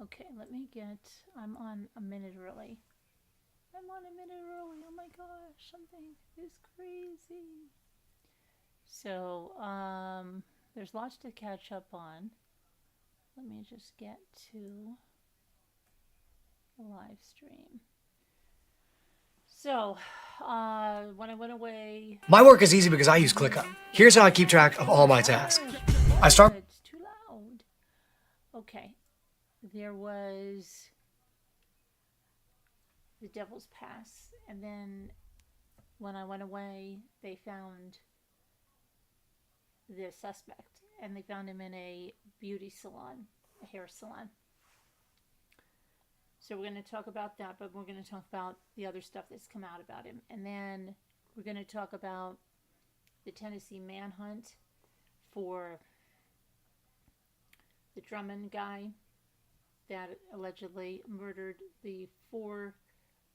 Okay, let me get. I'm on a minute early. I'm on a minute early. Oh my gosh, something is crazy. So, there's lots to catch up on. Let me just get to the live stream. So, when I went away, My work is easy because I use ClickUp. Here's how I keep track of all my tasks. I start. It's too loud. Okay, there was the Devil's Pass, and then when I went away, they found the suspect, and they found him in a beauty salon, a hair salon. So we're going to talk about that, but we're going to talk about the other stuff that's come out about him. And then we're going to talk about the Tennessee manhunt for the Drummond guy that allegedly murdered the four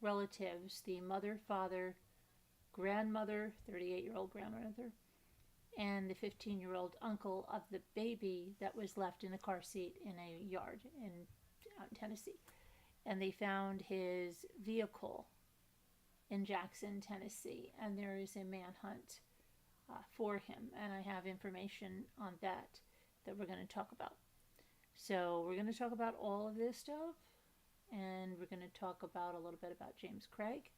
relatives, the mother, father, grandmother, 38-year-old grandmother, and the 15-year-old uncle of the baby that was left in a car seat in a yard out in Tennessee. And they found his vehicle in Jackson, Tennessee, and there is a manhunt for him. And I have information on that we're going to talk about. So we're going to talk about all of this stuff, and we're going to talk about a little bit about James Craig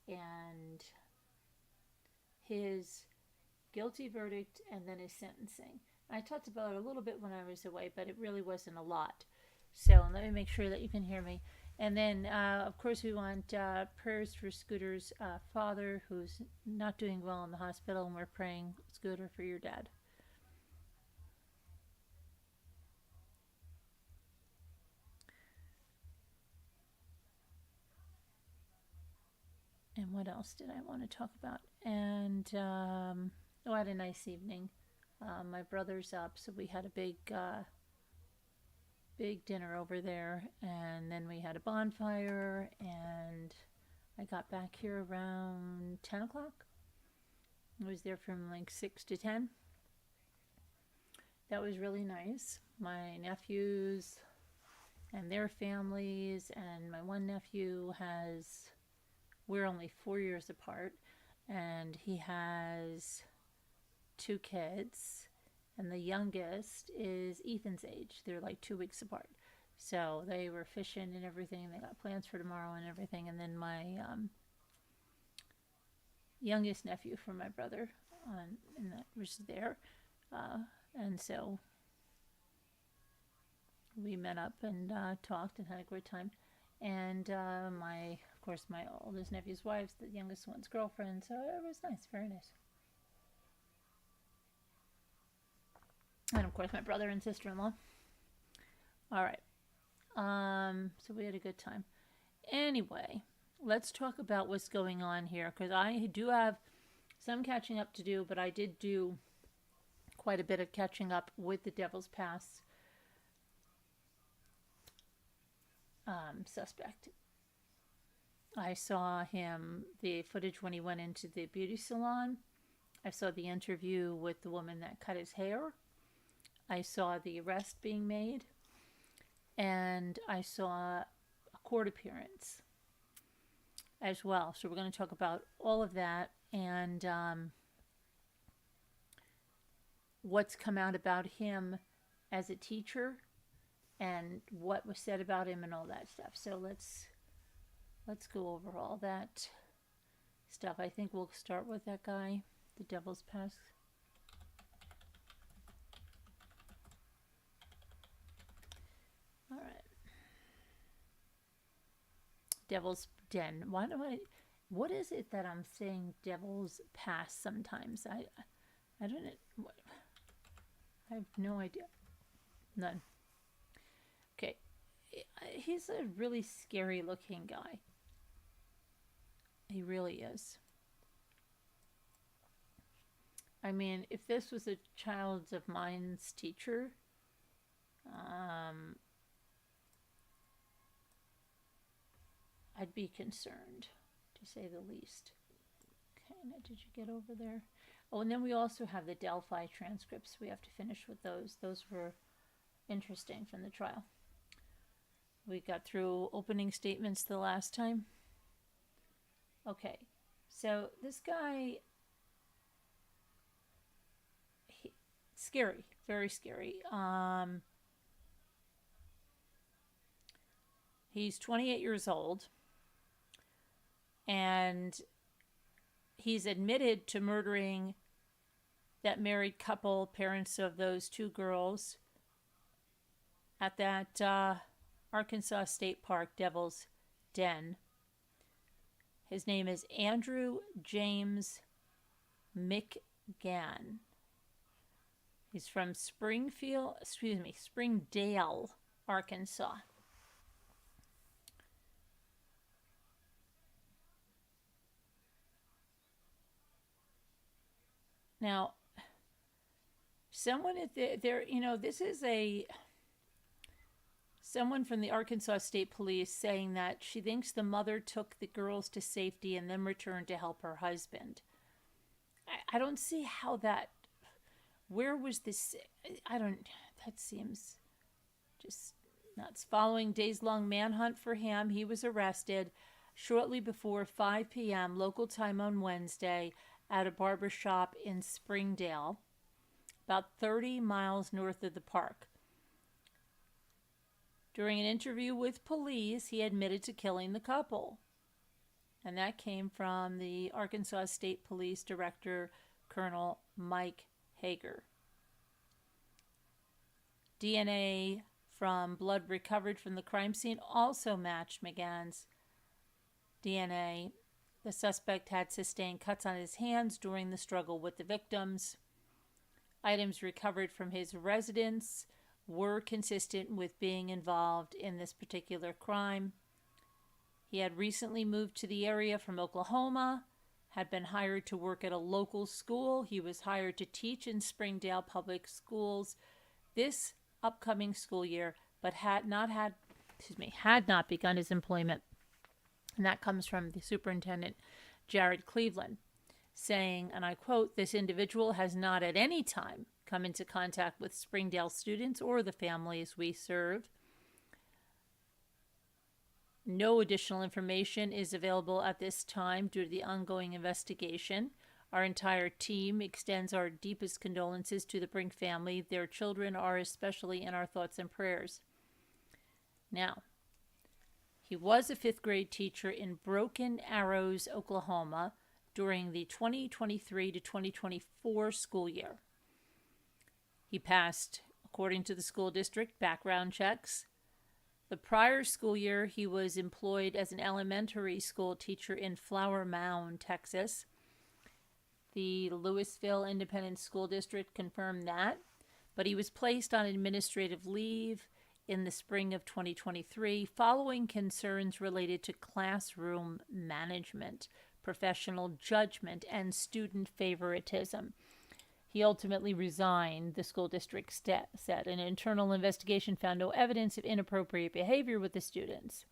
and his guilty verdict and then his sentencing. I talked about it a little bit when I was away, but it really wasn't a lot. So let me make sure that you can hear me. And then, of course, we want prayers for Scooter's father, who's not doing well in the hospital, and we're praying, Scooter, for your dad. And what else did I want to talk about? And I had a nice evening. My brother's up, so we had a big dinner over there, and then we had a bonfire, and I got back here around 10 o'clock. I was there from like 6 to 10. That was really nice. My nephews and their families, and my one nephew has, we're only 4 years apart, and he has two kids, and the youngest is Ethan's age. They're like 2 weeks apart. So they were fishing and everything. They got plans for tomorrow and everything. And then my youngest nephew from my brother and that was there. And so we met up and talked and had a great time. And of course, my oldest nephew's wife's the youngest one's girlfriend. So it was nice, very nice. And of course, my brother and sister-in-law. All right. So we had a good time. Anyway, let's talk about what's going on here, because I do have some catching up to do, but I did do quite a bit of catching up with the Devil's Pass suspect. I saw the footage when he went into the beauty salon. I saw the interview with the woman that cut his hair. I saw the arrest being made. And I saw a court appearance as well. So we're going to talk about all of that and what's come out about him as a teacher and what was said about him and all that stuff. So let's go over all that stuff. I think we'll start with that guy, the Devil's Pass. All right. Devil's Den. Why do I? What is it that I'm saying Devil's Pass sometimes? I don't know. I have no idea. None. Okay. He's a really scary looking guy. He really is. I mean, if this was a child of mine's teacher, I'd be concerned, to say the least. Okay, now did you get over there? Oh, and then we also have the Delphi transcripts. We have to finish with those. Those were interesting from the trial. We got through opening statements the last time. Okay, so this guy, scary, very scary. He's 28 years old, and he's admitted to murdering that married couple, parents of those two girls, at that Arkansas State Park Devil's Den. His name is Andrew James McGann. He's from Springdale, Arkansas. Now, someone there, this is someone from the Arkansas State Police saying that she thinks the mother took the girls to safety and then returned to help her husband. I don't see how that. Where was this? That seems just nuts. Following days-long manhunt for him, he was arrested shortly before 5 p.m. local time on Wednesday at a barber shop in Springdale, about 30 miles north of the park. During an interview with police, he admitted to killing the couple. And that came from the Arkansas State Police Director, Colonel Mike Hager. DNA from blood recovered from the crime scene also matched McGann's DNA. The suspect had sustained cuts on his hands during the struggle with the victims. Items recovered from his residence were consistent with being involved in this particular crime. He had recently moved to the area from Oklahoma, had been hired to work at a local school. He was hired to teach in Springdale Public Schools this upcoming school year, but had not begun his employment. And that comes from the superintendent, Jared Cleveland, saying, and I quote, "This individual has not at any time come into contact with Springdale students or the families we serve. No additional information is available at this time due to the ongoing investigation. Our entire team extends our deepest condolences to the Brink family. Their children are especially in our thoughts and prayers." Now, he was a fifth grade teacher in Broken Arrows, Oklahoma, during the 2023 to 2024 school year. He passed, according to the school district, background checks. The prior school year, he was employed as an elementary school teacher in Flower Mound, Texas. The Louisville Independent School District confirmed that, but he was placed on administrative leave in the spring of 2023 following concerns related to classroom management, professional judgment, and student favoritism. He ultimately resigned, the school district said. An internal investigation found no evidence of inappropriate behavior with the students.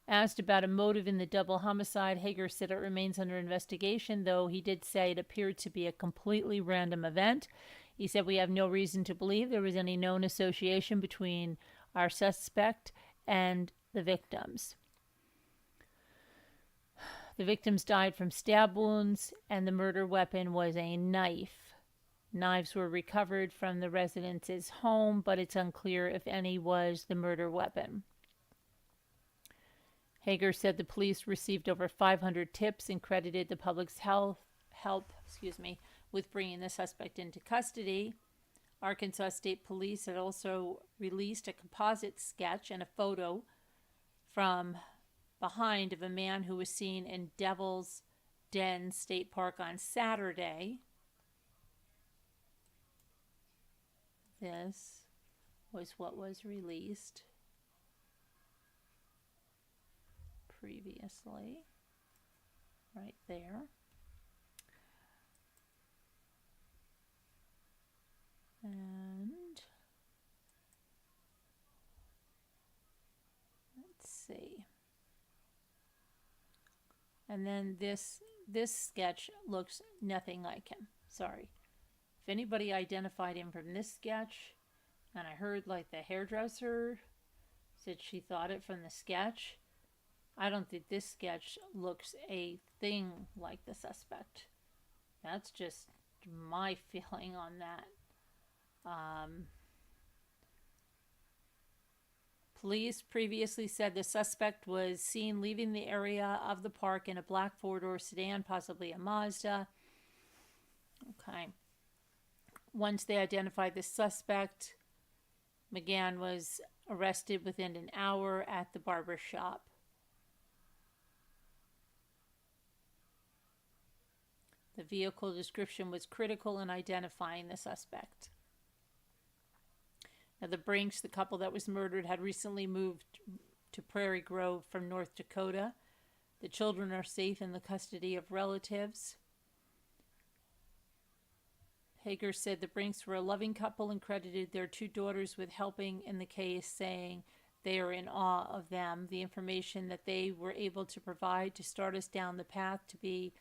Asked about a motive in the double homicide, Hager said it remains under investigation, though he did say it appeared to be a completely random event. He said, "We have no reason to believe there was any known association between our suspect and the victims." The victims died from stab wounds, and the murder weapon was a knife. Knives were recovered from the resident's home, but it's unclear if any was the murder weapon. Hager said the police received over 500 tips and credited the public's help with bringing the suspect into custody. Arkansas State Police had also released a composite sketch and a photo from behind of a man who was seen in Devil's Den State Park on Saturday. This was what was released previously, right there. And let's see. And then this sketch looks nothing like him. Sorry. If anybody identified him from this sketch, and I heard like the hairdresser said she thought it from the sketch. I don't think this sketch looks a thing like the suspect. That's just my feeling on that. Police previously said the suspect was seen leaving the area of the park in a black four-door sedan, possibly a Mazda. Okay. Once they identified the suspect, McGann was arrested within an hour at the barber shop. The vehicle description was critical in identifying the suspect. Now, the Brinks, the couple that was murdered, had recently moved to Prairie Grove from North Dakota. The children are safe in the custody of relatives. Hager said the Brinks were a loving couple and credited their two daughters with helping in the case, saying they are in awe of them. The information that they were able to provide to start us down the path to be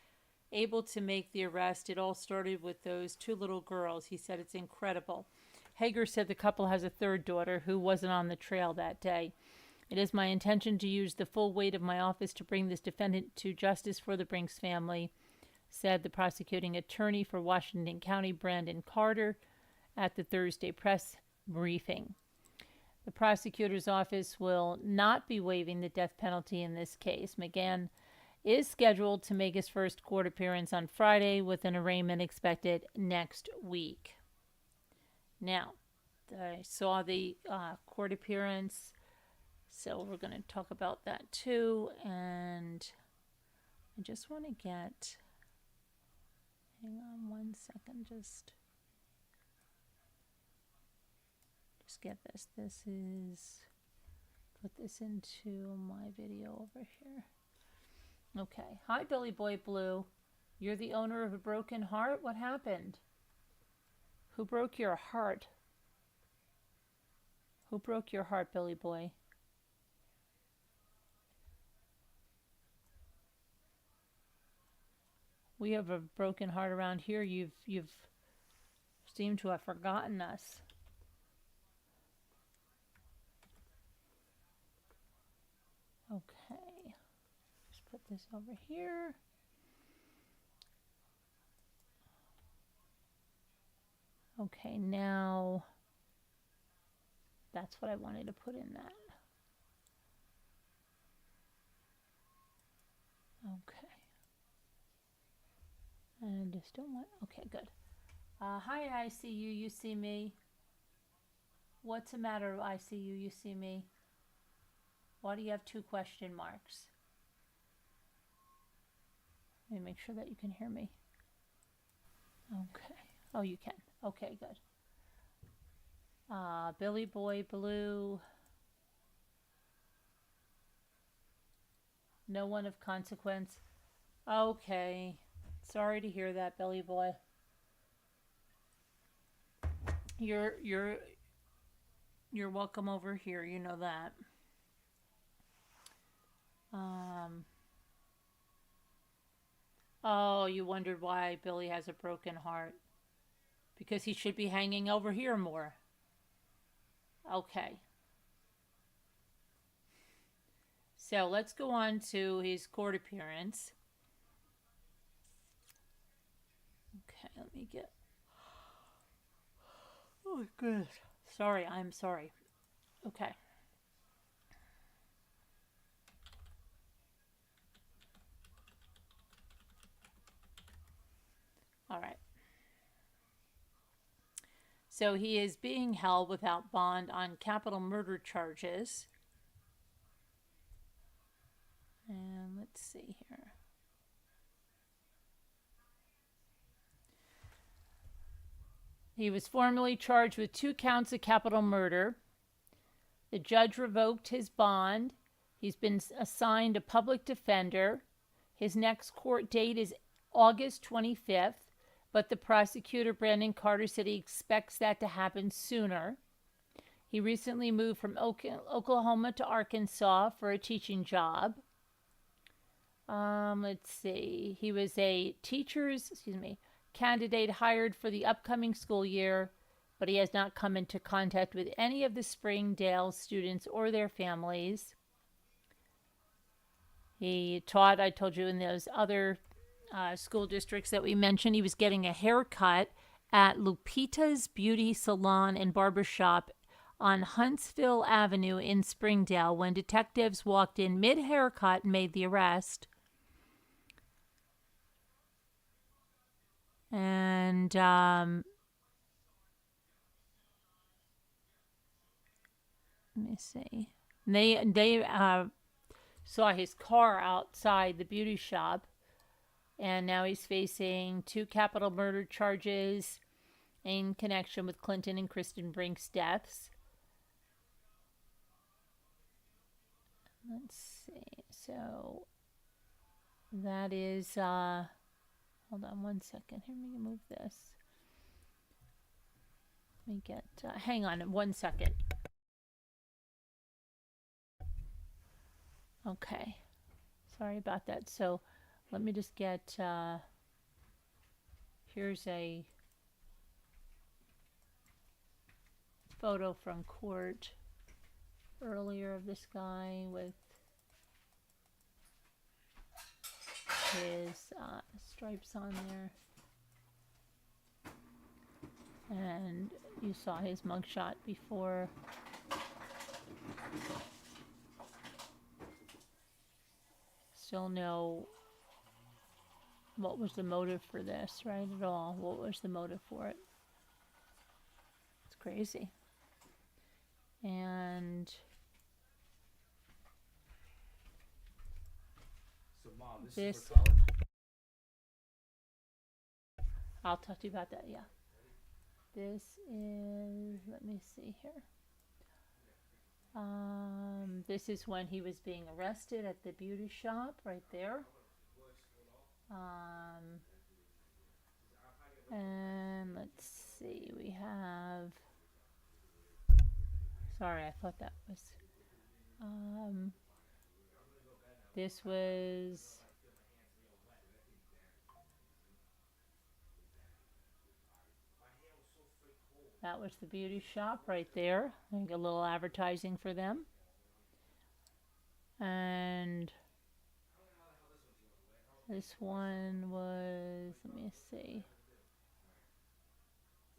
able to make the arrest. It all started with those two little girls. He said it's incredible. Hager said the couple has a third daughter who wasn't on the trail that day. It is my intention to use the full weight of my office to bring this defendant to justice for the Brinks family, said the prosecuting attorney for Washington County, Brandon Carter, at the Thursday press briefing. The prosecutor's office will not be waiving the death penalty in this case. McGann is scheduled to make his first court appearance on Friday, with an arraignment expected next week. Now, I saw the court appearance, so we're going to talk about that too. And I just want to get, hang on one second, just get this. This is, put this into my video over here. Okay. Hi, Billy Boy Blue. You're the owner of a broken heart? What happened? Who broke your heart? Who broke your heart, Billy Boy? We have a broken heart around here. You've seemed to have forgotten us. Okay. Just put this over here. Okay, now that's what I wanted to put in that. Okay. And I just don't want, okay, good. Hi, I see you, you see me. What's the matter, I see you, you see me? Why do you have 2 question marks? Let me make sure that you can hear me. Okay. Oh, you can. Okay, good. Billy Boy Blue. No one of consequence. Okay. Sorry to hear that, Billy Boy. You're welcome over here, you know that. Oh, you wondered why Billy has a broken heart. Because he should be hanging over here more. Okay. So let's go on to his court appearance. Okay, let me get... Oh my goodness. Sorry, I'm sorry. Okay. All right. So he is being held without bond on capital murder charges. And let's see here. He was formally charged with 2 counts of capital murder. The judge revoked his bond. He's been assigned a public defender. His next court date is August 25th. But the prosecutor, Brandon Carter, said he expects that to happen sooner. He recently moved from Oklahoma to Arkansas for a teaching job. Let's see. He was a candidate hired for the upcoming school year. but he has not come into contact with any of the Springdale students or their families. He taught, I told you, in those other school districts that we mentioned. He was getting a haircut at Lupita's Beauty Salon and Barbershop on Huntsville Avenue in Springdale when detectives walked in mid-haircut and made the arrest. And let me see. They saw his car outside the beauty shop, and now he's facing 2 capital murder charges in connection with Clinton and Cristin Brink's deaths. Let's see. So that is hold on one second. Here, let me move this. Let me get hang on 1 second. Okay, sorry about that. So let me just get here's a photo from court earlier of this guy with his stripes on there, and you saw his mugshot before. Still no what was the motive for this, right, at all. What was the motive for it? It's crazy. And So, Mom, this is for college? I'll talk to you about that, yeah. This is, let me see here. This is when he was being arrested at the beauty shop, right there. And let's see, we have, sorry, I thought that was, this was, that was the beauty shop right there. I think a little advertising for them. And this one was, let me see.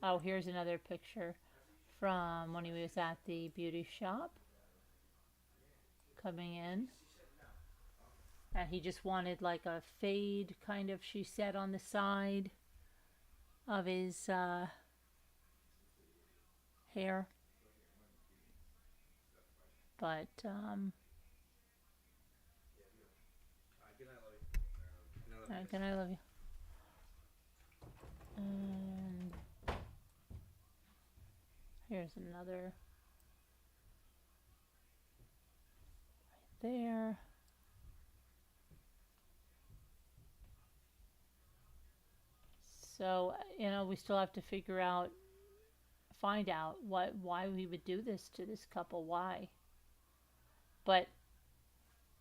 Oh, here's another picture from when he was at the beauty shop coming in. And he just wanted like a fade kind of, she said, on the side of his hair. But good night, love you. And here's another right there. So, we still have to find out why we would do this to this couple, why. But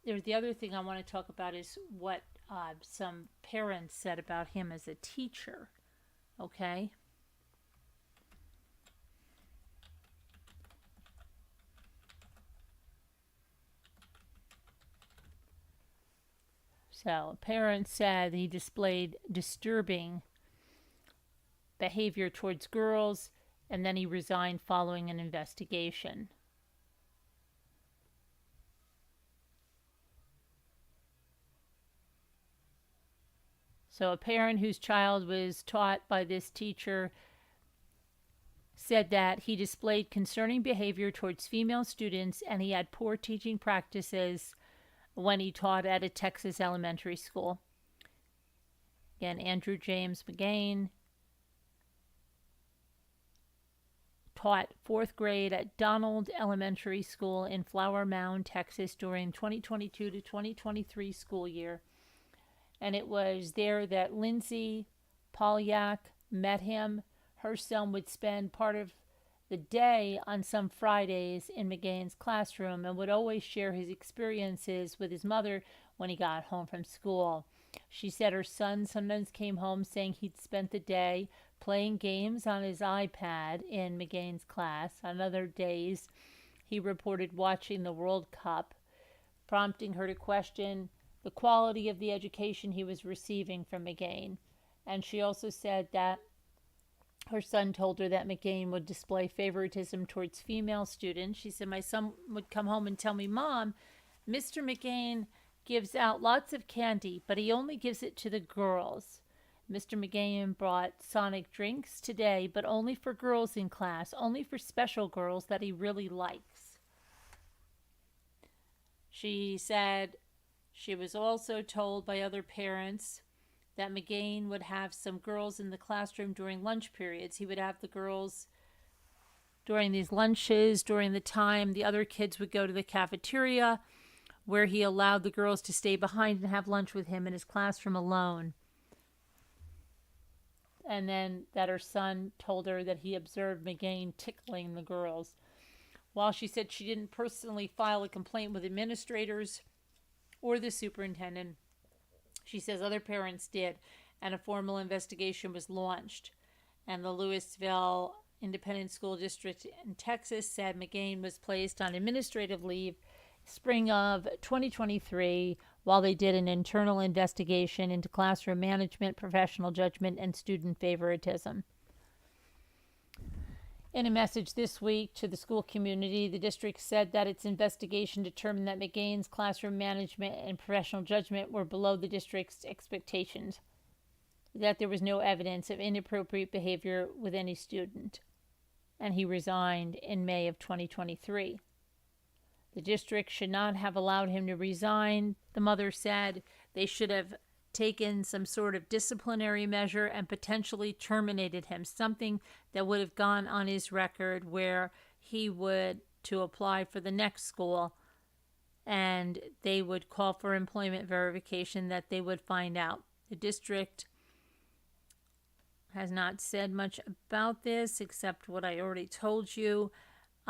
there's the other thing I want to talk about is what some parents said about him as a teacher, okay? So, parents said he displayed disturbing behavior towards girls, and then he resigned following an investigation. So a parent whose child was taught by this teacher said that he displayed concerning behavior towards female students and he had poor teaching practices when he taught at a Texas elementary school. Again, Andrew James McGain taught 4th grade at Donald Elementary School in Flower Mound, Texas during 2022 to 2023 school year. And it was there that Lindsay Polyak met him. Her son would spend part of the day on some Fridays in McGain's classroom and would always share his experiences with his mother when he got home from school. She said her son sometimes came home saying he'd spent the day playing games on his iPad in McGain's class. On other days, he reported watching the World Cup, prompting her to question the quality of the education he was receiving from McGain. And she also said that her son told her that McGain would display favoritism towards female students. She said, my son would come home and tell me, Mom, Mr. McGain gives out lots of candy, but he only gives it to the girls. Mr. McGain brought Sonic drinks today, but only for girls in class, only for special girls that he really likes. She said she was also told by other parents that McGain would have some girls in the classroom during lunch periods. He would have the girls during these lunches, during the time the other kids would go to the cafeteria, where he allowed the girls to stay behind and have lunch with him in his classroom alone. And then that her son told her that he observed McGain tickling the girls. While she said she didn't personally file a complaint with administrators or the superintendent, she says other parents did, and a formal investigation was launched. And the Louisville Independent School District in Texas said McGain was placed on administrative leave spring of 2023 while they did an internal investigation into classroom management, professional judgment, and student favoritism. In a message this week to the school community, the district said that its investigation determined that McGain's classroom management and professional judgment were below the district's expectations, that there was no evidence of inappropriate behavior with any student, and he resigned in May of 2023. The district should not have allowed him to resign, the mother said. They should have taken some sort of disciplinary measure and potentially terminated him, something that would have gone on his record where he would to apply for the next school and they would call for employment verification that they would find out. The district has not said much about this except what I already told you.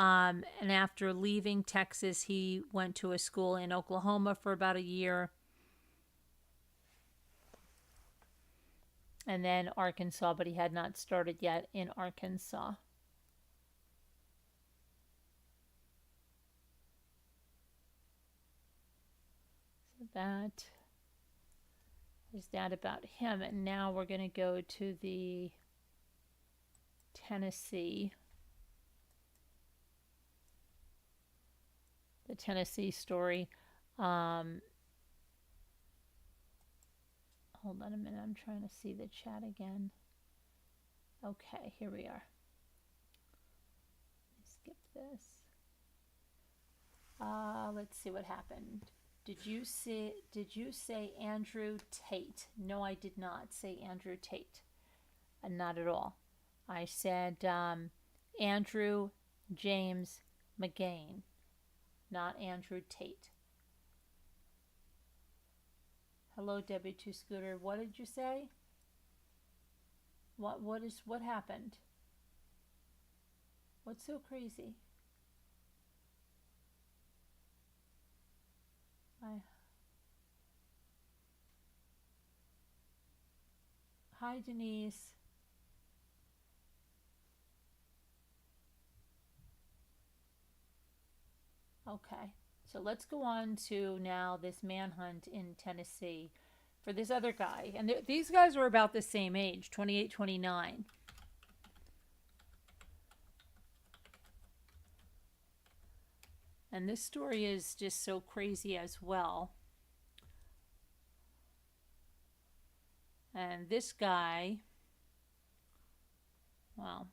And after leaving Texas, he went to a school in Oklahoma for about a year. And then Arkansas, but he had not started yet in Arkansas. So that is that about him. And now we're going to go to the Tennessee story. Hold on a minute, I'm trying to see the chat again. Okay, here we are. Skip this. Let's see what happened. Did you say Andrew Tate? No, I did not say Andrew Tate. Not at all. I said Andrew James McGain, not Andrew Tate. Hello, Debbie Two Scooter. What did you say? What happened? What's so crazy? Hi, Denise. Okay. So let's go on to now this manhunt in Tennessee for this other guy. And these guys were about the same age, 28, 29. And this story is just so crazy as well. And this guy, well,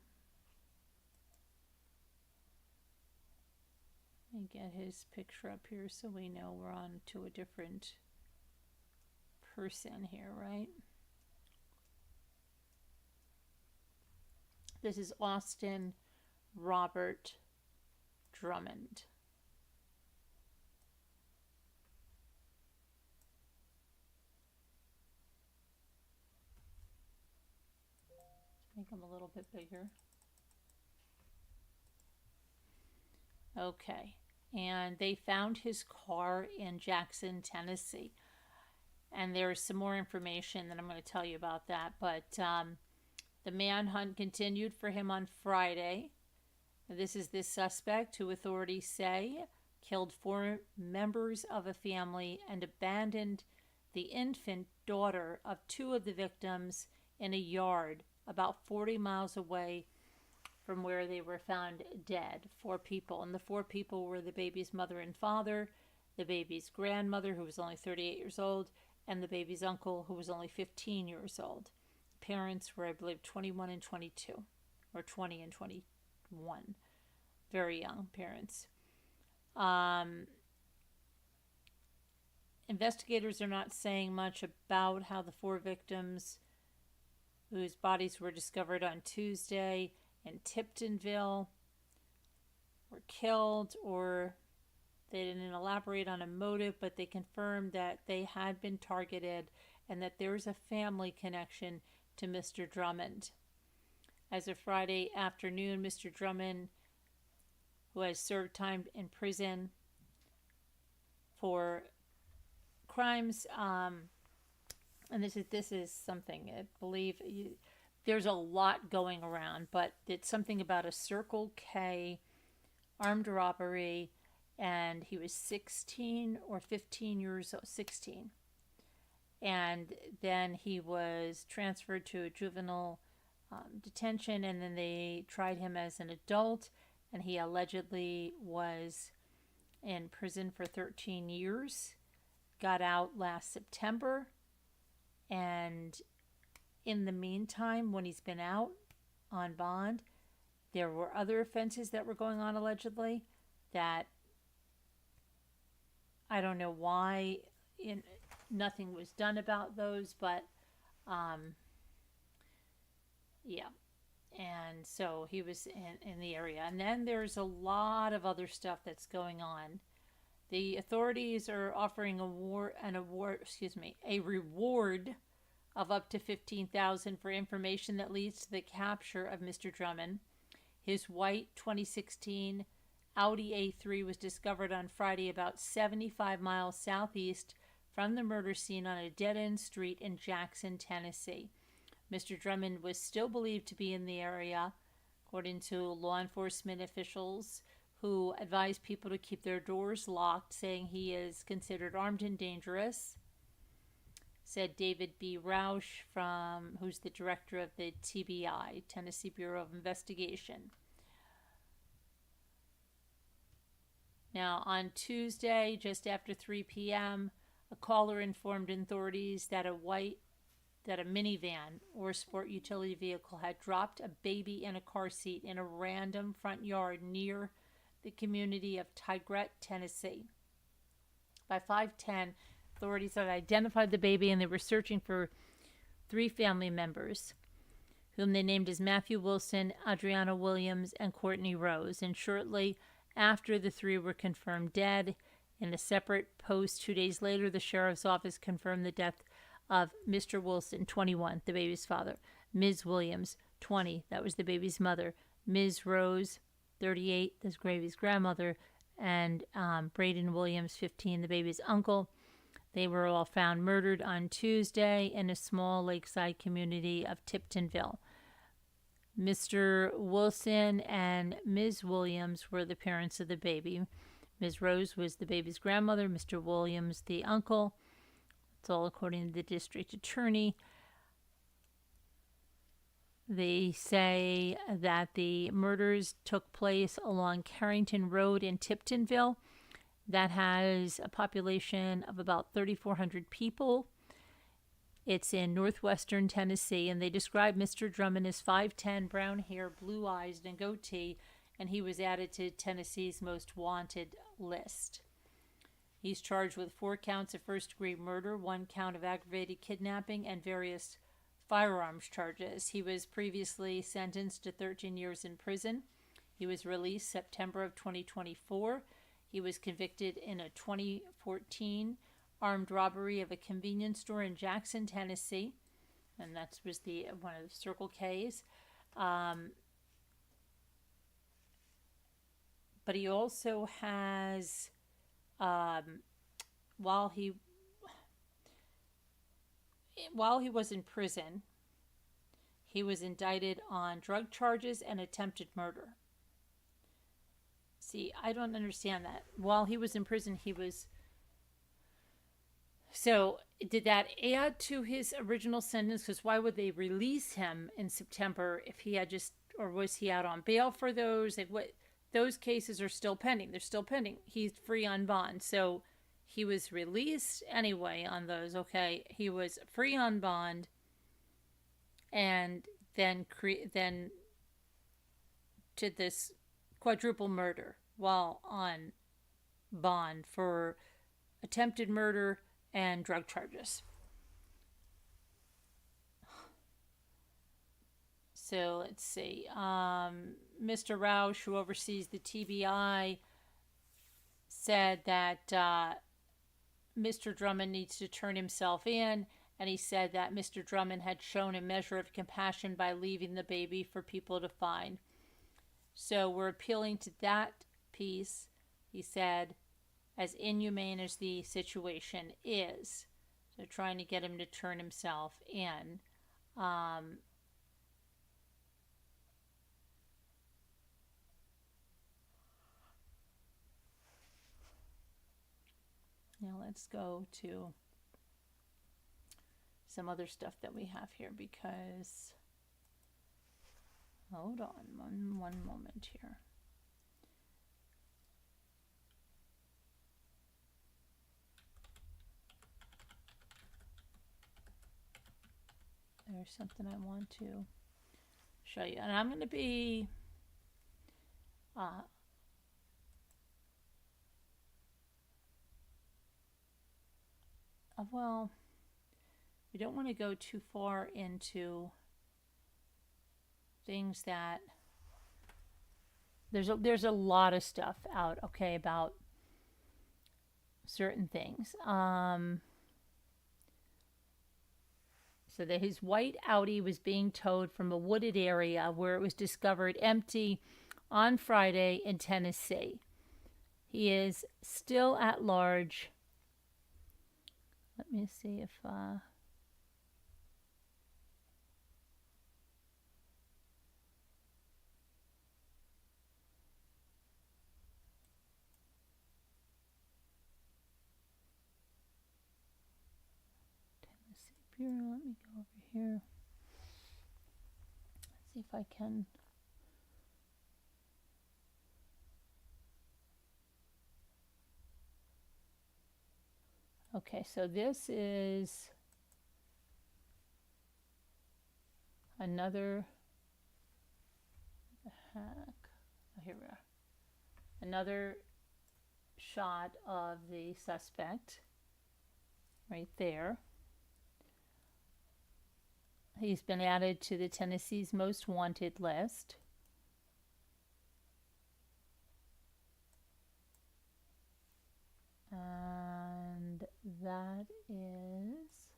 let me get his picture up here so we know we're on to a different person here, right? This is Austin Robert Drummond. Make him a little bit bigger. Okay, and they found his car in Jackson, Tennessee. And there's some more information that I'm going to tell you about that. But The manhunt continued for him on Friday. This is this suspect who authorities say killed 4 members of a family and abandoned the infant daughter of 2 of the victims in a yard about 40 miles away from where they were found dead. 4 people. And the 4 people were the baby's mother and father, the baby's grandmother, who was only 38 years old, and the baby's uncle, who was only 15 years old. Parents were, I believe, 21 and 22, or 20 and 21. Very young parents. Investigators are not saying much about how the 4 victims whose bodies were discovered on Tuesday in Tiptonville were killed, or they didn't elaborate on a motive, but they confirmed that they had been targeted and that there's a family connection to Mr. Drummond. As of Friday afternoon, Mr. Drummond, who has served time in prison for crimes, and this is something I believe there's a lot going around, but it's something about a Circle K armed robbery, and he was 16 or 15 years old, 16. And then he was transferred to a juvenile detention, and then they tried him as an adult, and he allegedly was in prison for 13 years, got out last September, and in the meantime, when he's been out on bond, there were other offenses that were going on allegedly that I don't know why nothing was done about those, but yeah. And so he was in the area. And then there's a lot of other stuff that's going on. The authorities are offering a reward of up to $15,000 for information that leads to the capture of Mr. Drummond. His white 2016 Audi A3 was discovered on Friday about 75 miles southeast from the murder scene on a dead-end street in Jackson, Tennessee. Mr. Drummond was still believed to be in the area, according to law enforcement officials who advised people to keep their doors locked, saying he is considered armed and dangerous, said David B. Roush, who's the director of the TBI, Tennessee Bureau of Investigation. Now, on Tuesday, just after 3 p.m., a caller informed authorities that a minivan or sport utility vehicle had dropped a baby in a car seat in a random front yard near the community of Tigret, Tennessee. By 5:10, authorities had identified the baby, and they were searching for 3 family members, whom they named as Matthew Wilson, Adriana Williams, and Courtney Rose. And shortly after the 3 were confirmed dead, in a separate post 2 days later, the sheriff's office confirmed the death of Mr. Wilson, 21, the baby's father, Ms. Williams, 20, that was the baby's mother, Ms. Rose, 38, the baby's grandmother, and Braden Williams, 15, the baby's uncle. They were all found murdered on Tuesday in a small lakeside community of Tiptonville. Mr. Wilson and Ms. Williams were the parents of the baby. Ms. Rose was the baby's grandmother, Mr. Williams the uncle. It's all according to the district attorney. They say that the murders took place along Carrington Road in Tiptonville. That has a population of about 3,400 people. It's in northwestern Tennessee, and they describe Mr. Drummond as 5'10", brown hair, blue eyes, and goatee, and he was added to Tennessee's most wanted list. He's charged with 4 counts of first-degree murder, 1 count of aggravated kidnapping, and various firearms charges. He was previously sentenced to 13 years in prison. He was released September of 2024. He was convicted in a 2014 armed robbery of a convenience store in Jackson, Tennessee, and that was one of the Circle K's. But he also has, while he was in prison, He was indicted on drug charges and attempted murder. See, I don't understand that. While he was in prison, he was. So, did that add to his original sentence? Because why would they release him in September if he had just, or was he out on bail for those? Like, what? Those cases are still pending. They're still pending. He's free on bond. So, he was released anyway on those. Okay, he was free on bond, and then did this quadruple murder while on bond for attempted murder and drug charges. So let's see. Mr. Roush, who oversees the TBI, said that Mr. Drummond needs to turn himself in, and he said that Mr. Drummond had shown a measure of compassion by leaving the baby for people to find. So we're appealing to that piece, he said, as inhumane as the situation is. So trying to get him to turn himself in. Now let's go to some other stuff that we have here because, hold on one moment here. There's something I want to show you. And I'm going to be well, we don't want to go too far into things that there's a lot of stuff out, okay, about certain things. So that his white Audi was being towed from a wooded area where it was discovered empty on Friday in Tennessee. He is still at large. Let me see if Tennessee Bureau. Let me go over here. Let's see if I can. Okay, so this is another. What the heck? Oh, here we are. Another shot of the suspect right there. He's been added to the Tennessee's most wanted list. And that is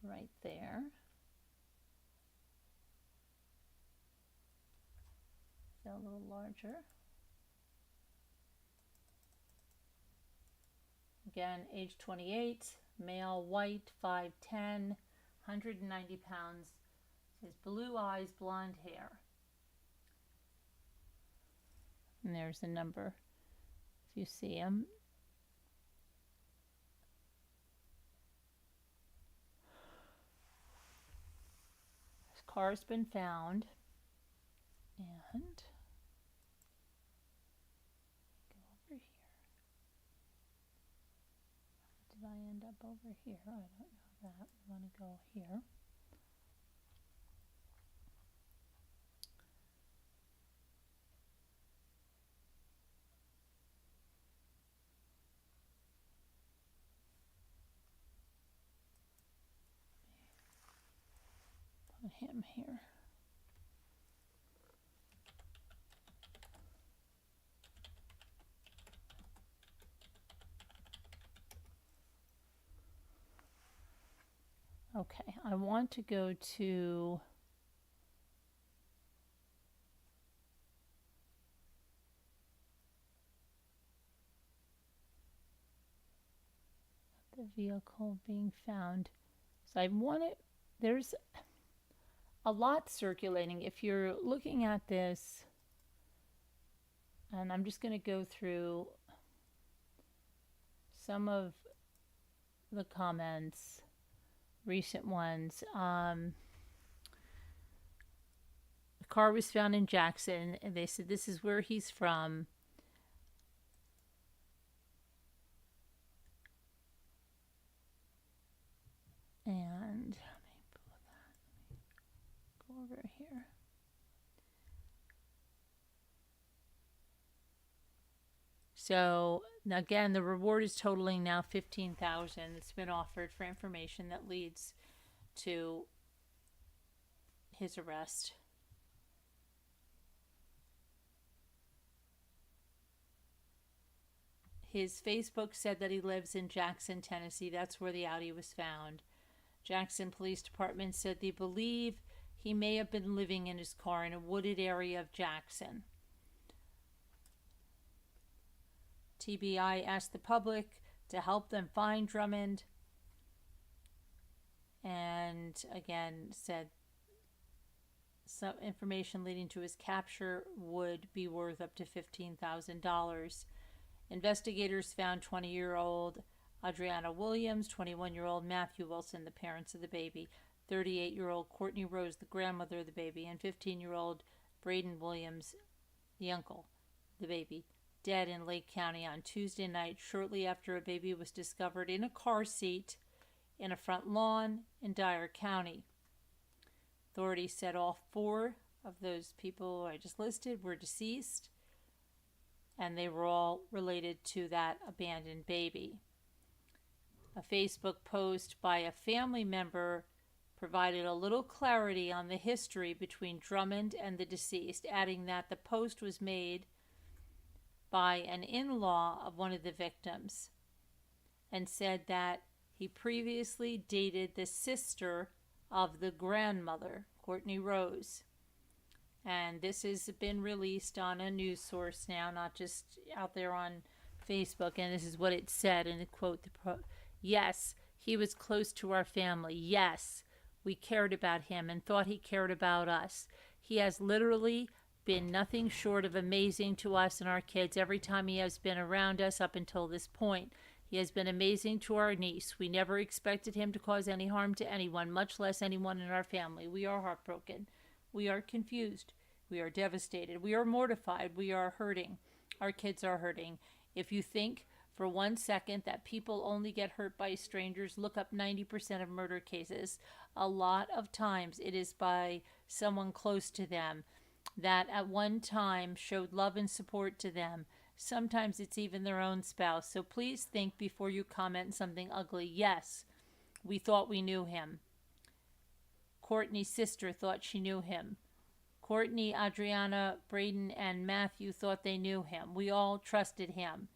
right there. So a little larger. Again, age 28, male, white, 5'10", 190 pounds. His blue eyes, blonde hair. And there's the number if you see him. His car's been found. And go over here. Did I end up over here? I don't know that. We want to go here. Put him here. Okay, I want to go to the vehicle being found. So I want it, there's a lot circulating. If you're looking at this, and I'm just going to go through some of the comments, recent ones. The car was found in Jackson, and they said this is where he's from. And let me pull that. Go over here. So again, the reward is totaling now $15,000. It's been offered for information that leads to his arrest. His Facebook said that he lives in Jackson, Tennessee. That's where the Audi was found. Jackson Police Department said they believe he may have been living in his car in a wooded area of Jackson. TBI asked the public to help them find Drummond, and again said some information leading to his capture would be worth up to $15,000. Investigators found 20-year-old Adriana Williams, 21-year-old Matthew Wilson, the parents of the baby, 38-year-old Courtney Rose, the grandmother of the baby, and 15-year-old Braden Williams, the uncle of the baby, dead in Lake County on Tuesday night, shortly after a baby was discovered in a car seat in a front lawn in Dyer County. Authorities said all 4 of those people I just listed were deceased, and they were all related to that abandoned baby. A Facebook post by a family member provided a little clarity on the history between Drummond and the deceased, adding that the post was made by an in-law of one of the victims and said that he previously dated the sister of the grandmother, Courtney Rose. And this has been released on a news source now, not just out there on Facebook. And this is what it said, and I quote, yes, he was close to our family. Yes, we cared about him and thought he cared about us. He has literally been nothing short of amazing to us and our kids every time he has been around us up until this point. He has been amazing to our niece. We never expected him to cause any harm to anyone, much less anyone in our family. We are heartbroken. We are confused. We are devastated. We are mortified. We are hurting. Our kids are hurting. If you think for 1 second that people only get hurt by strangers, look up 90% of murder cases. A lot of times it is by someone close to them that at one time showed love and support to them. Sometimes it's even their own spouse. So please think before you comment something ugly. Yes, we thought we knew him. Courtney's sister thought she knew him. Courtney, Adriana, Braden, and Matthew thought they knew him. We all trusted him.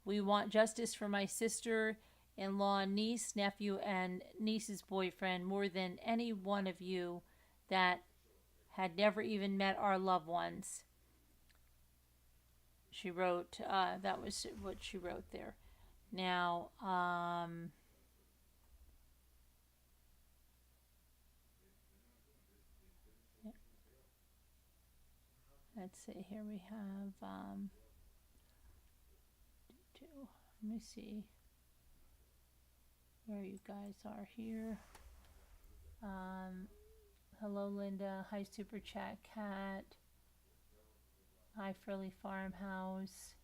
We want justice for my sister-in-law, niece, nephew, and niece's boyfriend more than any one of you that had never even met our loved ones. She wrote, that was what she wrote there. Now, let's see, here we have, let me see where you guys are here. Hello, Linda. Hi, Super Chat Cat. Hi, Frilly Farmhouse.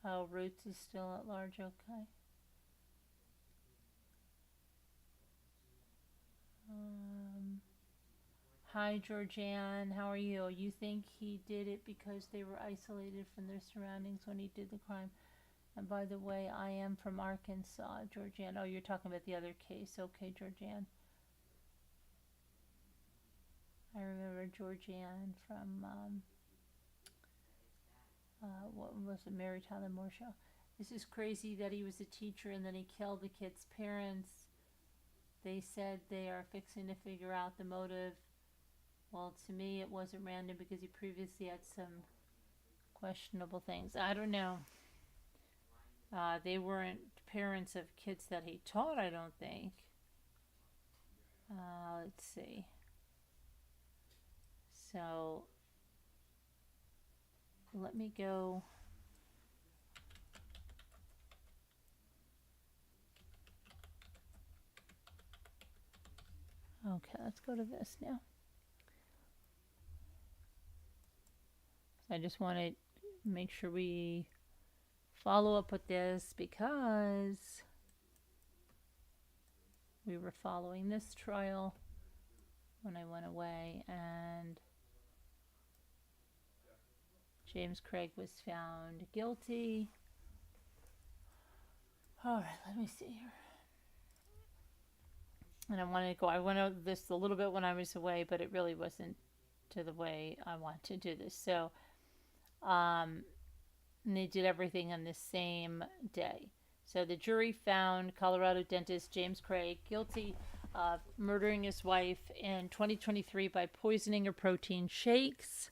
Oh, Roots is still at large. Okay. Hi, Georgianne. How are you? You think he did it because they were isolated from their surroundings when he did the crime? And by the way, I am from Arkansas, Georgianne. Oh, you're talking about the other case. Okay, Georgianne. I remember Georgianne from, what was it, Mary Tyler Moore Show. This is crazy that he was a teacher and then he killed the kid's parents. They said they are fixing to figure out the motive. Well, to me, it wasn't random because he previously had some questionable things. I don't know. They weren't parents of kids that he taught, I don't think. Let's see. So let me go. Okay, let's go to this now. I just want to make sure we follow up with this because we were following this trial when I went away, and James Craig was found guilty. All right, let me see here. And I went over this a little bit when I was away, but it really wasn't to the way I want to do this. So, and they did everything on the same day. So the jury found Colorado dentist James Craig guilty of murdering his wife in 2023 by poisoning her protein shakes.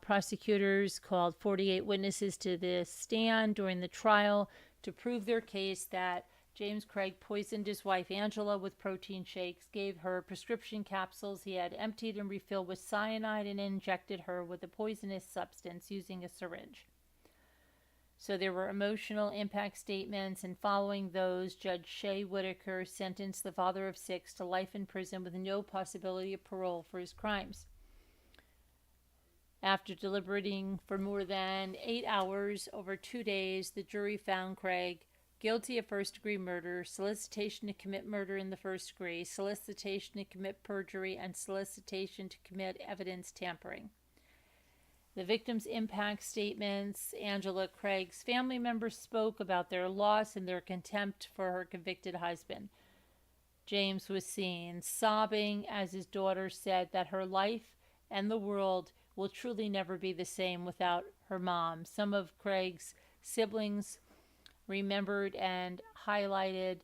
Prosecutors called 48 witnesses to the stand during the trial to prove their case that James Craig poisoned his wife Angela with protein shakes, gave her prescription capsules he had emptied and refilled with cyanide, and injected her with a poisonous substance using a syringe. So there were emotional impact statements, and following those, Judge Shea Whitaker sentenced the father of 6 to life in prison with no possibility of parole for his crimes. After deliberating for more than 8 hours over 2 days, the jury found Craig guilty of first-degree murder, solicitation to commit murder in the first degree, solicitation to commit perjury, and solicitation to commit evidence tampering. The victim's impact statements: Angela Craig's family members spoke about their loss and their contempt for her convicted husband. James was seen sobbing as his daughter said that her life and the world will truly never be the same without her mom. Some of Craig's siblings remembered and highlighted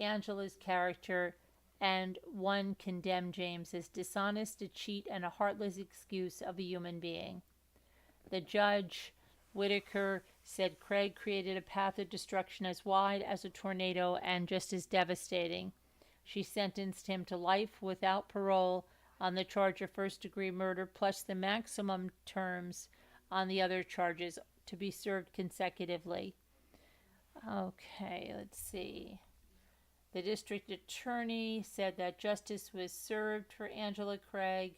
Angela's character, and one condemned James as dishonest, a cheat, and a heartless excuse of a human being. The judge, Whitaker, said Craig created a path of destruction as wide as a tornado and just as devastating. She sentenced him to life without parole on the charge of first-degree murder, plus the maximum terms on the other charges to be served consecutively. Okay, let's see. The district attorney said that justice was served for Angela Craig.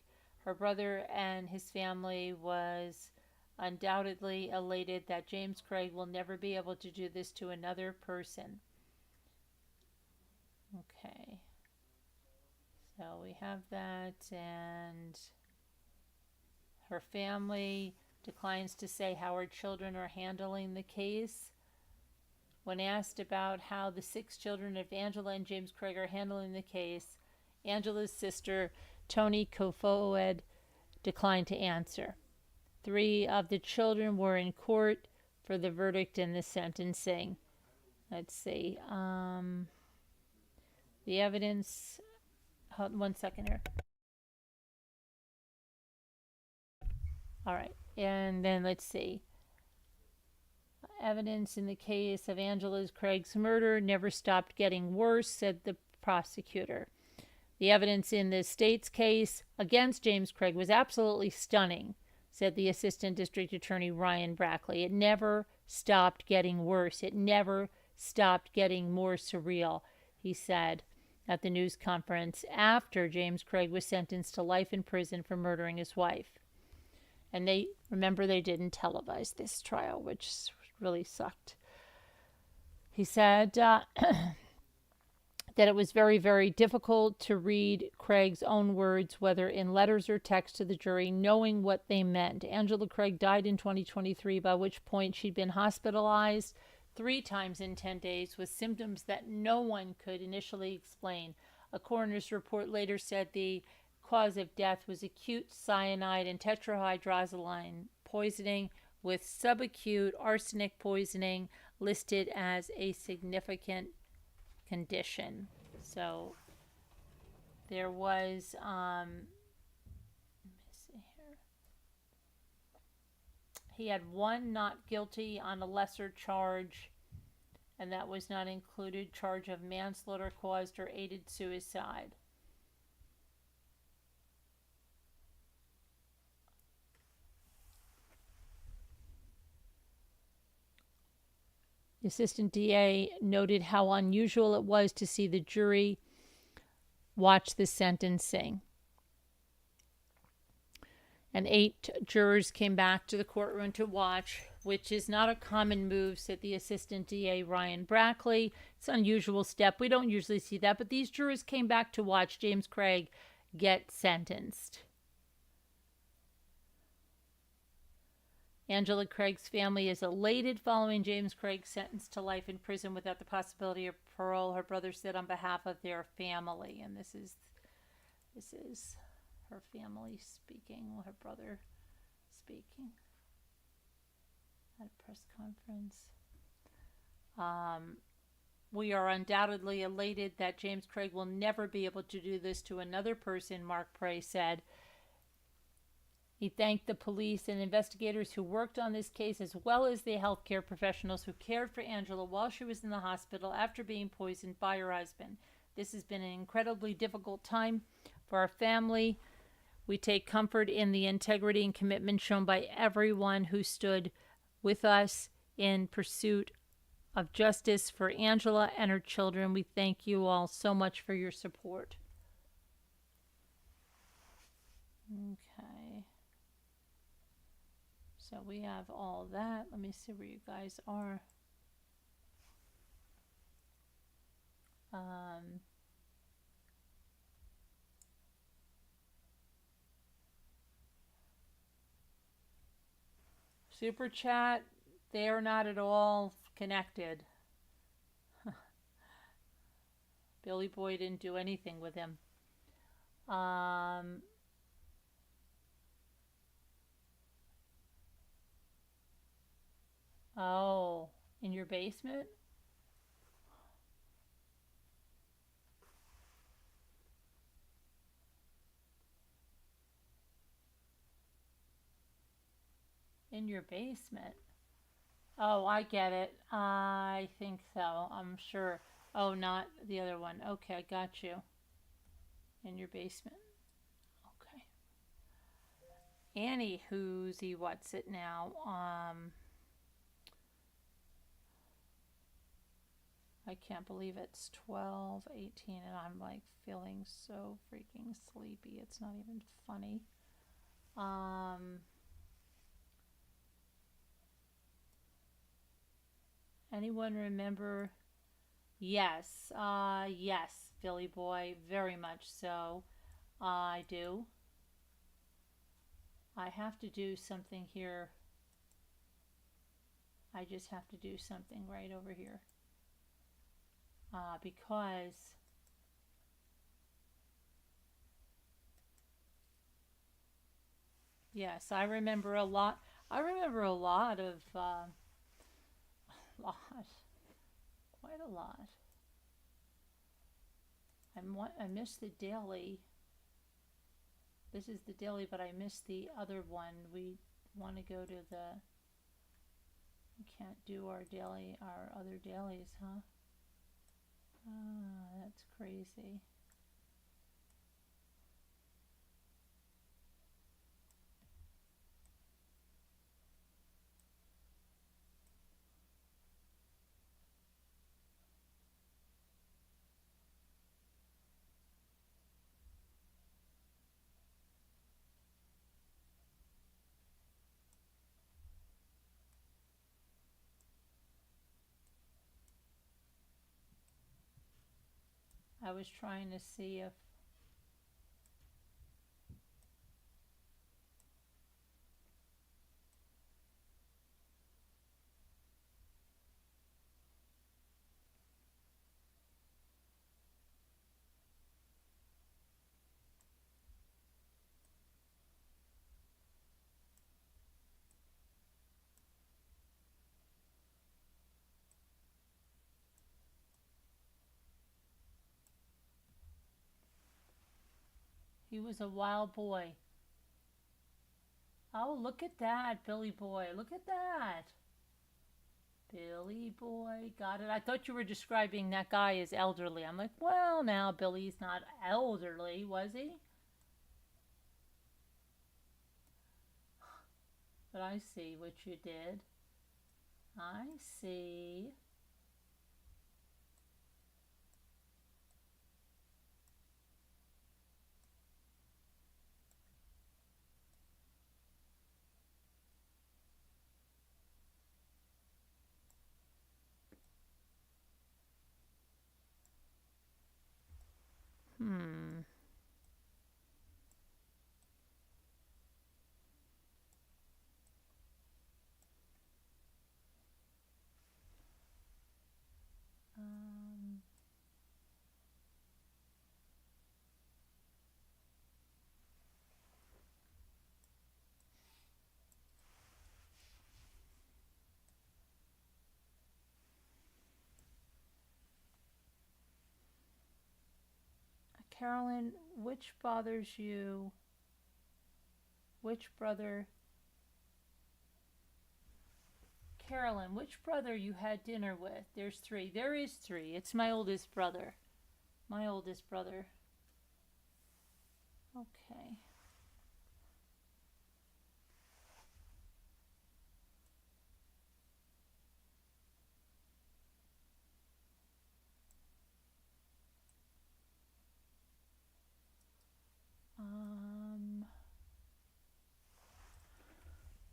Her brother and his family was undoubtedly elated that James Craig will never be able to do this to another person. Okay. So we have that, and her family declines to say how her children are handling the case. When asked about how the 6 children of Angela and James Craig are handling the case, Angela's sister, Toni Kofoed, declined to answer. 3 of the children were in court for the verdict and the sentencing. Let's see. The evidence... Hold on 1 second here. All right. And then let's see. Evidence in the case of Angela Craig's murder never stopped getting worse, said the prosecutor. The evidence in the state's case against James Craig was absolutely stunning, said the assistant district attorney Ryan Brackley. It never stopped getting worse. It never stopped getting more surreal, he said at the news conference after James Craig was sentenced to life in prison for murdering his wife. And they didn't televise this trial, which really sucked. He said that it was very, very difficult to read Craig's own words, whether in letters or text to the jury, knowing what they meant. Angela Craig died in 2023, by which point she'd been hospitalized 3 times in 10 days with symptoms that no one could initially explain. A coroner's report later said the cause of death was acute cyanide and tetrahydrozoline poisoning, with subacute arsenic poisoning listed as a significant condition. So there was let me see here. He had 1 not guilty on a lesser charge, and that was not included, charge of manslaughter caused or aided suicide. The assistant DA noted how unusual it was to see the jury watch the sentencing. And 8 jurors came back to the courtroom to watch, which is not a common move, said the assistant DA Ryan Brackley. It's an unusual step. We don't usually see that, but these jurors came back to watch James Craig get sentenced. Angela Craig's family is elated following James Craig's sentence to life in prison without the possibility of parole. Her brother said on behalf of their family, and this is her family speaking, her brother speaking at a press conference. We are undoubtedly elated that James Craig will never be able to do this to another person, Mark Prey said. He thanked the police and investigators who worked on this case, as well as the healthcare professionals who cared for Angela while she was in the hospital after being poisoned by her husband. This has been an incredibly difficult time for our family. We take comfort in the integrity and commitment shown by everyone who stood with us in pursuit of justice for Angela and her children. We thank you all so much for your support. Okay. So we have all that. Let me see where you guys are. Super chat, they are not at all connected. Billy Boy didn't do anything with him. Oh, in your basement? In your basement? Oh, I get it. I think so. I'm sure. Oh, not the other one. Okay, I got you. In your basement. Okay. Anywho's what's it now? I can't believe it's 12:18 and I'm like feeling so freaking sleepy. It's not even funny. Anyone remember? Yes, yes, Billy Boy, very much so. I do. I have to do something here. I just have to do something right over here. Because yes, I remember a lot. I remember a lot of quite a lot. I missed the daily. This is the daily, but I missed the other one. We want to go to the. We can't do our other dailies, huh? Ah, that's crazy. I was trying to see if he was a wild boy. Oh, look at that, Billy Boy. Look at that. Billy Boy, got it. I thought you were describing that guy as elderly. I'm like, well, now Billy's not elderly, was he? But I see what you did. I see. Hmm. Um, Carolyn, which bothers you? Which brother? Carolyn, which brother you had dinner with? There's three. There is three. It's my oldest brother. My oldest brother. Okay.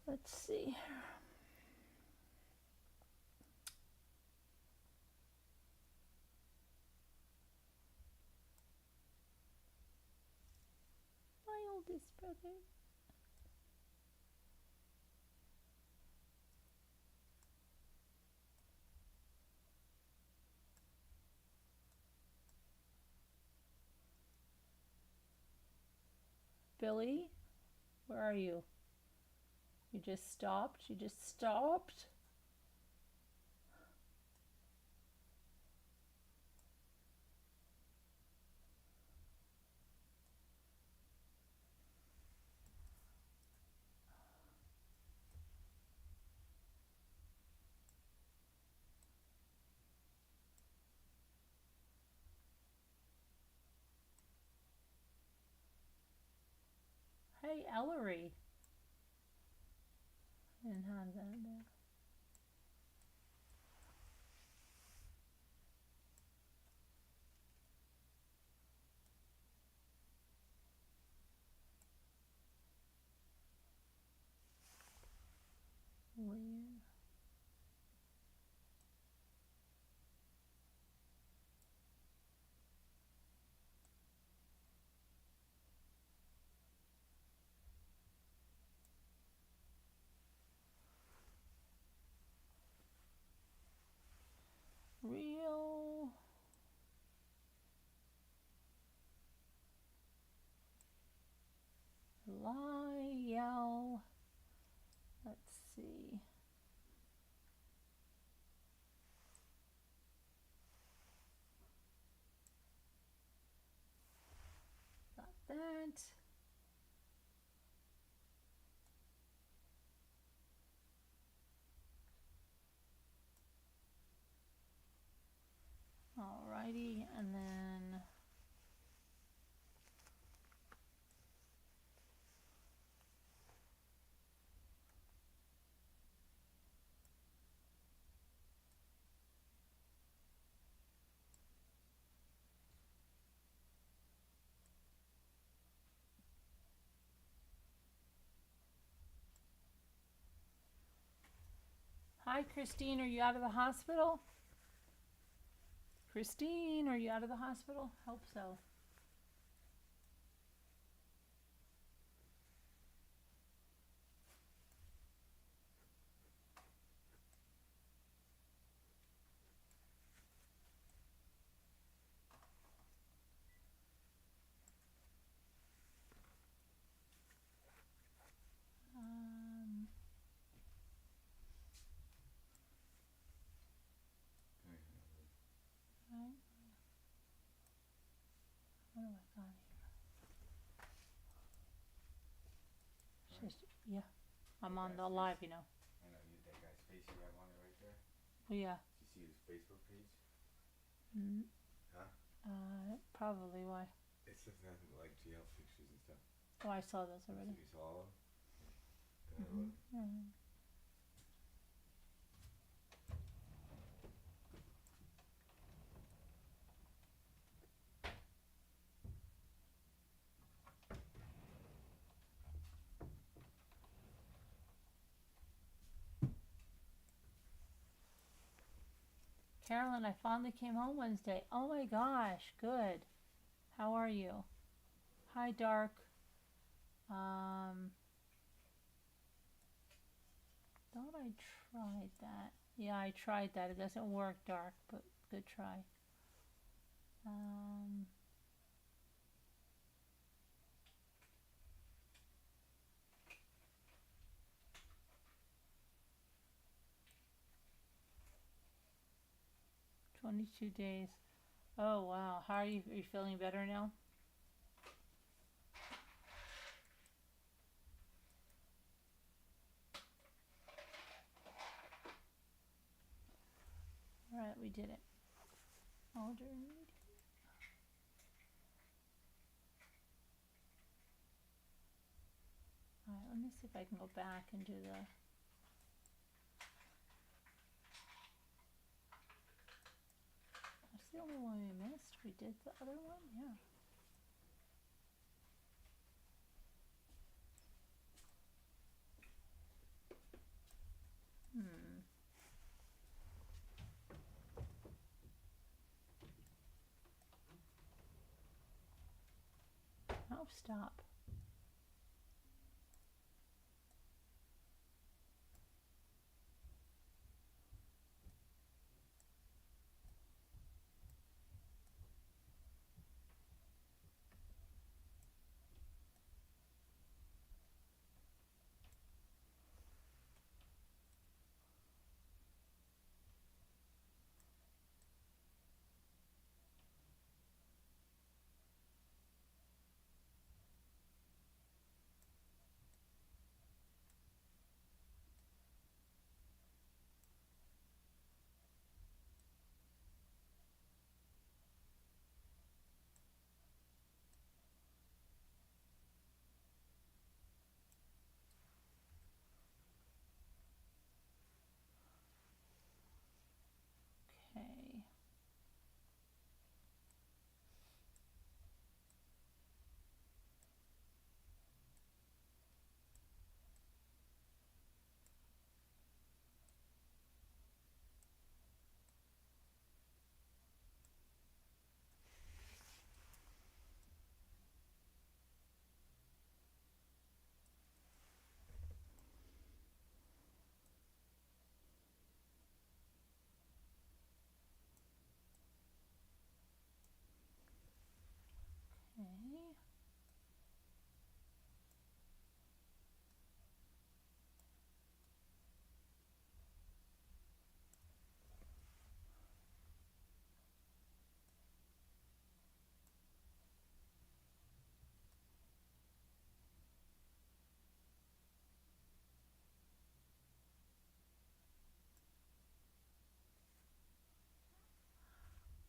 Let's see. My oldest brother. Billy, where are you? You just stopped? You just stopped? Hey, Ellery. And have that there. Weird. Real. Lyell. Let's see. Got that. Alrighty, and then hi, Christine. Are you out of the hospital? Christine, are you out of the hospital? Hope so. Right. What do I got here? Just, yeah, I'm on the live, you know. I know you that guy's face you right on it right there. Oh, yeah. Did you see his Facebook page? Huh? Probably why. It's just nothing like jail pictures and stuff. Oh, I saw those already. You saw them? Carolyn, I finally came home Wednesday. Oh my gosh, good. How are you? Hi, Dark. Thought I tried that. Yeah, I tried that. It doesn't work, Dark, but good try. 22 days. Oh, wow. How are you? Are you feeling better now? Alright, we did it. Alder meeting. Alright, let me see if I can go back and do the... That's the only one we missed. We did the other one? Yeah. Oh, stop. Okay. Okay.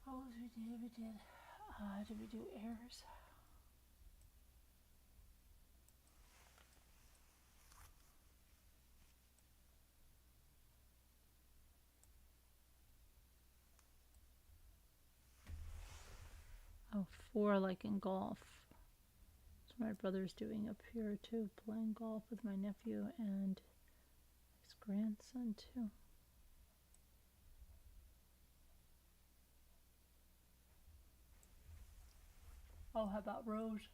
What was we did? Did we do errors? Oh, 4 like in golf. So my brother's doing up here too, playing golf with my nephew and his grandson too. Oh, how about Rose?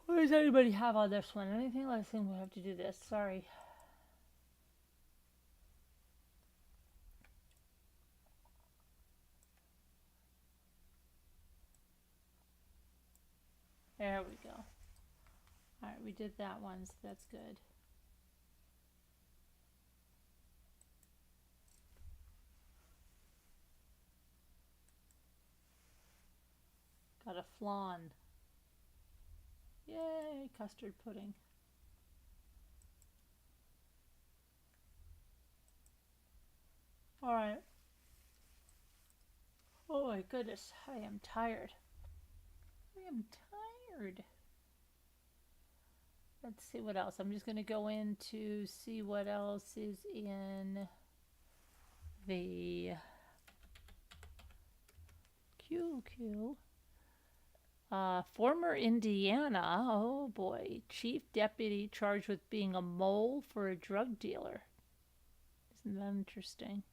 What does anybody have on this one? Anything? I think we'll have to do this. Sorry. There we go. Alright, we did that one, so that's good. Got a flan. Yay, custard pudding. Alright. Oh my goodness, I am tired. I am tired. Let's see what else. I'm just going to go in to see what else is in the QQ. Former Indiana, oh boy, chief deputy charged with being a mole for a drug dealer. Isn't that interesting?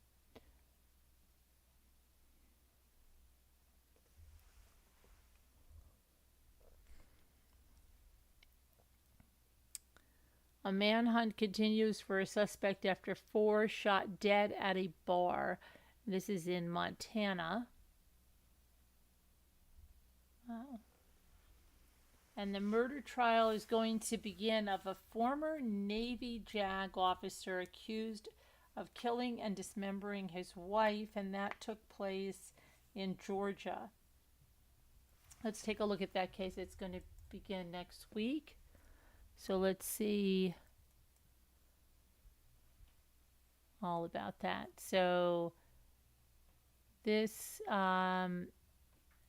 A manhunt continues for a suspect after 4 shot dead at a bar. This is in Montana. Wow. And the murder trial is going to begin of a former Navy JAG officer accused of killing and dismembering his wife, and that took place in Georgia. Let's take a look at that case. It's going to begin next week. So let's see all about that. So this, an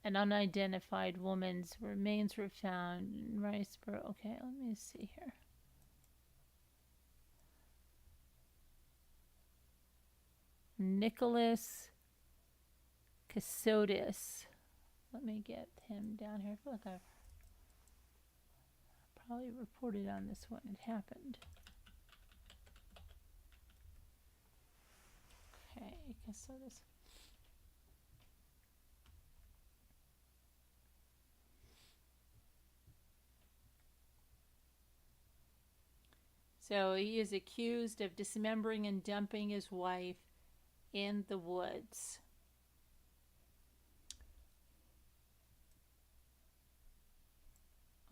unidentified woman's remains were found in Riceboro. Okay, let me see here. Nicholas Casotis. Let me get him down here. I feel like I've probably reported on this when it happened. Okay, Casotis. So he is accused of dismembering and dumping his wife in the woods.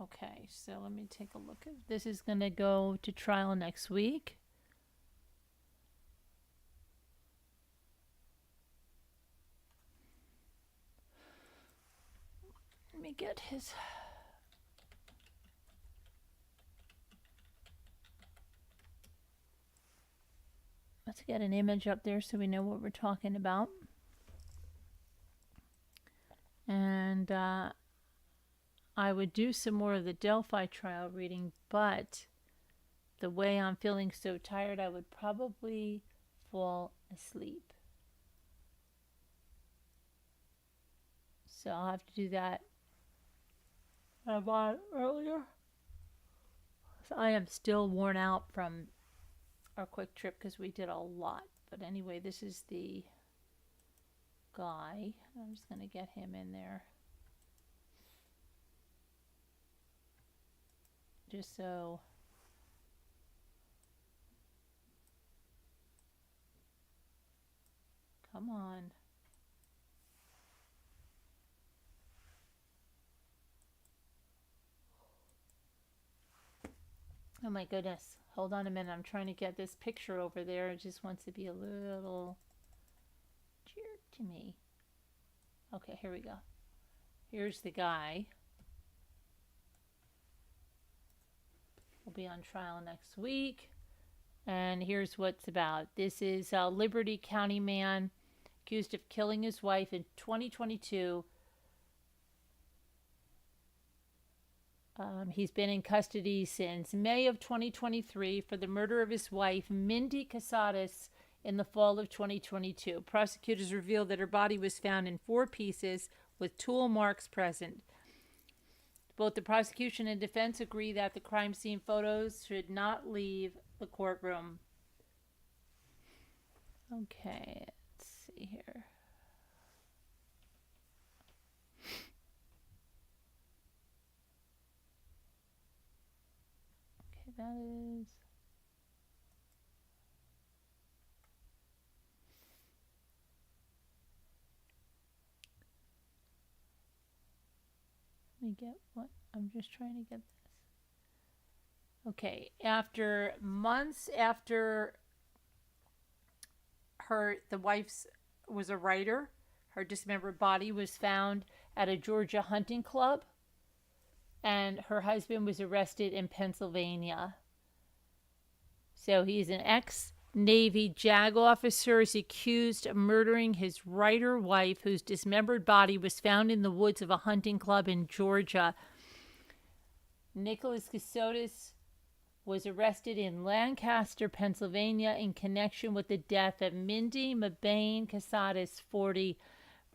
Okay, so let me take a look at this. Is going to go to trial next week. Let me get his... Let's get an image up there so we know what we're talking about. And I would do some more of the Delphi trial reading, but the way I'm feeling so tired, I would probably fall asleep. So I'll have to do that I bought earlier. So I am still worn out from our quick trip because we did a lot. But anyway, this is the guy. I'm just going to get him in there. Just so... Come on. Oh my goodness. Hold on a minute. I'm trying to get this picture over there. It just wants to be a little jerk to me. Okay, here we go. Here's the guy. We'll be on trial next week. And here's what's about. This is a Liberty County man accused of killing his wife in 2022. He's been in custody since May of 2023 for the murder of his wife, Mindy Casadas, in the fall of 2022. Prosecutors revealed that her body was found in 4 pieces with tool marks present. Both the prosecution and defense agree that the crime scene photos should not leave the courtroom. Okay, let's see here. Okay, that is... Let me get what I'm just trying to get this. Okay, after months after the wife's was a writer, her dismembered body was found at a Georgia hunting club, and her husband was arrested in Pennsylvania. So he's an ex-Navy JAG officer, is accused of murdering his writer wife, whose dismembered body was found in the woods of a hunting club in Georgia. Nicholas Casotis was arrested in Lancaster, Pennsylvania, in connection with the death of Mindy Mabane Casadas, 40,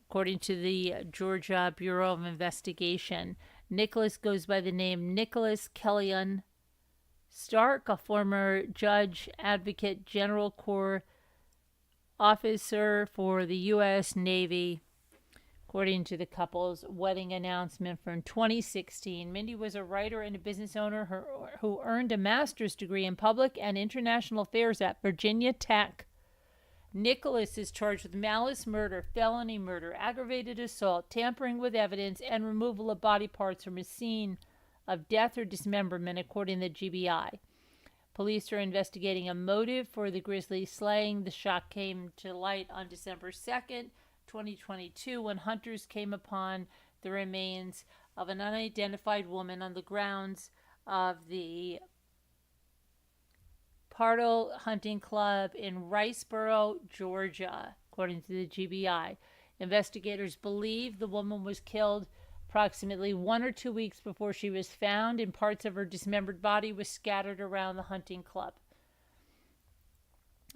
according to the Georgia Bureau of Investigation. Nicholas goes by the name Nicholas Kellyan Stark, a former judge, advocate, general corps officer for the U.S. Navy. According to the couple's wedding announcement from 2016, Mindy was a writer and a business owner who earned a master's degree in public and international affairs at Virginia Tech. Nicholas is charged with malice murder, felony murder, aggravated assault, tampering with evidence, and removal of body parts from a scene of death or dismemberment, according to the GBI. Police are investigating a motive for the grisly slaying. The shock came to light on December 2nd, 2022, when hunters came upon the remains of an unidentified woman on the grounds of the Parole Hunting Club in Riceboro, Georgia, according to the GBI. Investigators believe the woman was killed approximately 1 or 2 weeks before she was found, and parts of her dismembered body was scattered around the hunting club.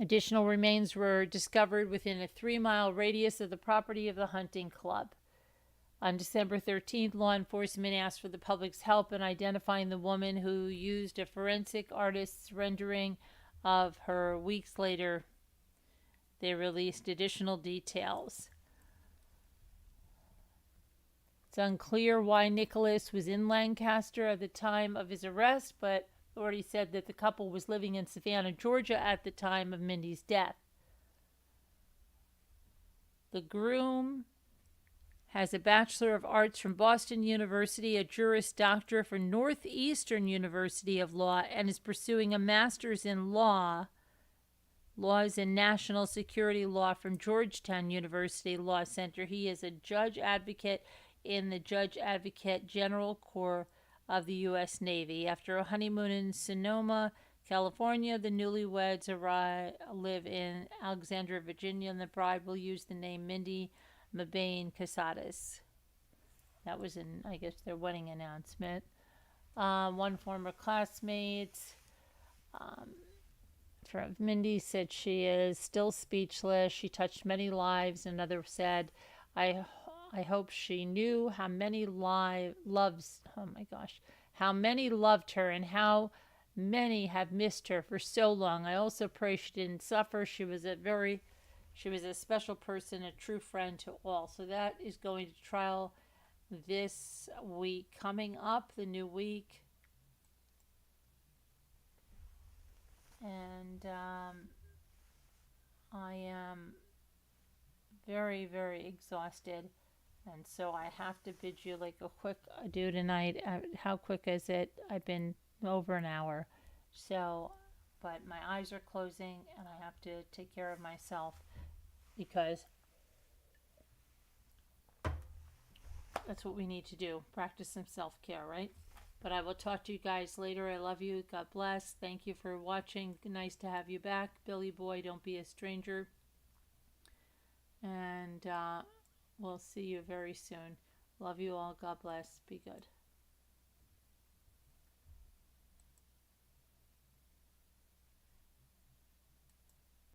Additional remains were discovered within a 3-mile radius of the property of the hunting club. On December 13th, law enforcement asked for the public's help in identifying the woman, who used a forensic artist's rendering of her. Weeks later, they released additional details. It's unclear why Nicholas was in Lancaster at the time of his arrest, but authorities said that the couple was living in Savannah, Georgia at the time of Mindy's death. The groom has a Bachelor of Arts from Boston University, a Juris Doctor from Northeastern University of Law, and is pursuing a Master's in Laws in National Security Law from Georgetown University Law Center. He is a judge advocate in the Judge Advocate General Corps of the U.S. Navy. After a honeymoon in Sonoma, California, the newlyweds live in Alexandria, Virginia, and the bride will use the name Mindy Mabane Casadas. That was in, I guess, their wedding announcement. One former classmate from Mindy said she is still speechless. She touched many lives. Another said, I hope she knew how many how many loved her and how many have missed her for so long. I also pray she didn't suffer. She was a special person, a true friend to all. So that is going to trial this week. Coming up, the new week. And I am very, very exhausted. And so I have to bid you like a quick adieu tonight. How quick is it? I've been over an hour. So, but my eyes are closing and I have to take care of myself, because that's what we need to do. Practice some self-care, right? But I will talk to you guys later. I love you. God bless. Thank you for watching. Nice to have you back. Billy Boy, don't be a stranger. And we'll see you very soon. Love you all. God bless. Be good.